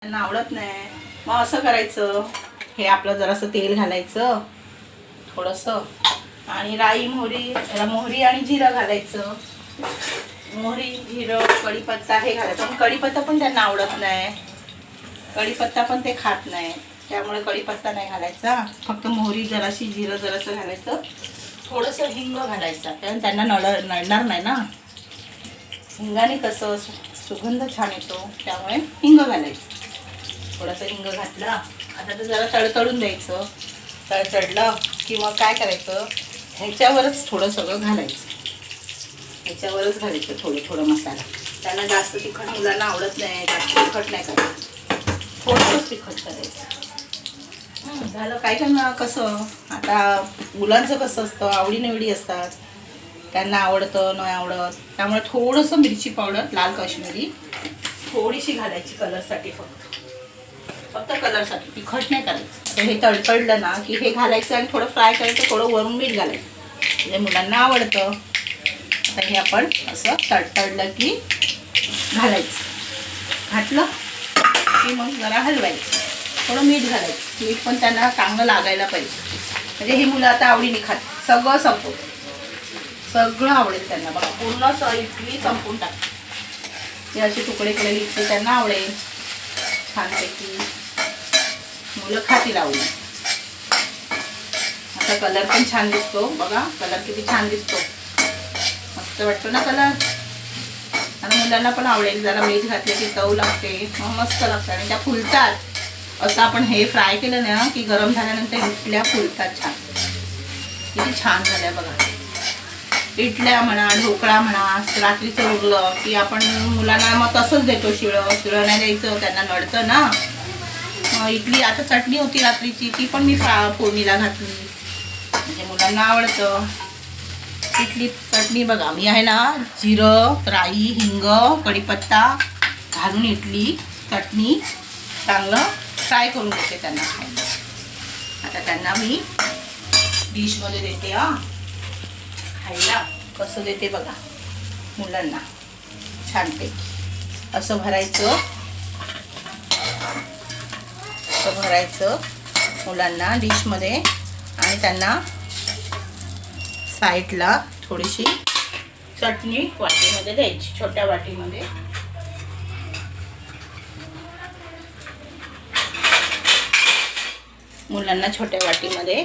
त्यांना आवडत नाही. मग असं करायचं, हे आपलं जरासं तेल घालायचं थोडंसं, आणि राई मोहरी आणि जिरं घालायचं. मोहरी जिरं कढीपत्ता हे घालायचं. पण कढीपत्ता पण त्यांना आवडत नाही, कढीपत्ता पण ते खात नाही, त्यामुळे कढीपत्ता नाही घालायचा. फक्त मोहरी जराशी जिरं जरासं घालायचं, थोडंसं हिंग घालायचं, कारण त्यांना नडणार नाही ना. हिंगाने कसं सुगंध छान येतो, त्यामुळे हिंग घालायचं. थोडंसं हिंग घातलं. आता तर जरा तडतडून द्यायचं. तडतडलं की मग काय करायचं, ह्याच्यावरच थोडं सगळं घालायचं. ह्याच्यावरच घालायचं थोडं थोडं मसाला. त्यांना जास्त तिखट मुलांना आवडत नाही, जास्त तिखट नाही करायचं, थोडंसंच तिखट करायचं. झालं. काय करणार, कसं आता मुलांचं कसं असतं, आवडीनिवडी असतात, त्यांना आवडतं नाही आवडत, त्यामुळे थोडंसं मिरची पावडर लाल काश्मीरी थोडीशी घालायची कलरसाठी, फक्त कलरसाठी, तिखट नाही करायचं. तर हे तडतडलं ना की हे घालायचं आणि थोडं फ्राय करायचं, थोडं वरून मीठ घालायचं, म्हणजे मुलांना आवडतं. आता हे आपण असं तडतडलं की घालायचं. घातलं की मग जरा हलवायचं, थोडं मीठ घालायचं. मीठ पण त्यांना चांगलं लागायला पाहिजे, म्हणजे हे मुलं आता आवडीने खात. सगळं संपवतं, सगळं आवडेल त्यांना. बघा पूर्ण इडली संपवून टाक. हे असे तुकडे केलेले इडली त्यांना आवडेल छानपैकी, मुलं खातील आवडून. आता कलर पण छान दिसतो बघा, कलर किती छान दिसतो, मस्त वाटतो ना कलर. आणि मुलांना पण आवडेल. जरा मीठ घातले की चव लागते, मस्त लागतं आणि त्या फुलतात. असं आपण हे फ्राय केलं ना की गरम झाल्यानंतर इडल्या फुलतात छान. किती छान झाल्या बघा. इडल्या म्हणा, ढोकळा म्हणा, रात्रीचं उरलं की आपण मुलांना मग तसंच देतो. शिळं नाही द्यायचं, त्यांना नडतं ना. इडली आता चटणी होती रात्रीची, ती पण मी फोडणीला घातली, म्हणजे मुलांना आवडतं. इडली चटणी बघा, मी आहे ना जिरं, राई, हिंग, कढीपत्ता घालून इडली चटणी चांगलं फ्राय करून देते त्यांना खायला. आता त्यांना मी डिशमध्ये देते खायला. कसं देते बघा मुलांना, छानपैकी असं भरायचं, असं भरायचं मुलांना डिशमध्ये, आणि त्यांना साईडला थोडीशी चटणी वाटीमध्ये द्यायची, छोट्या वाटीमध्ये. मुलांना छोट्या वाटीमध्ये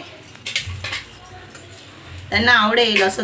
त्यांना आवडेल असं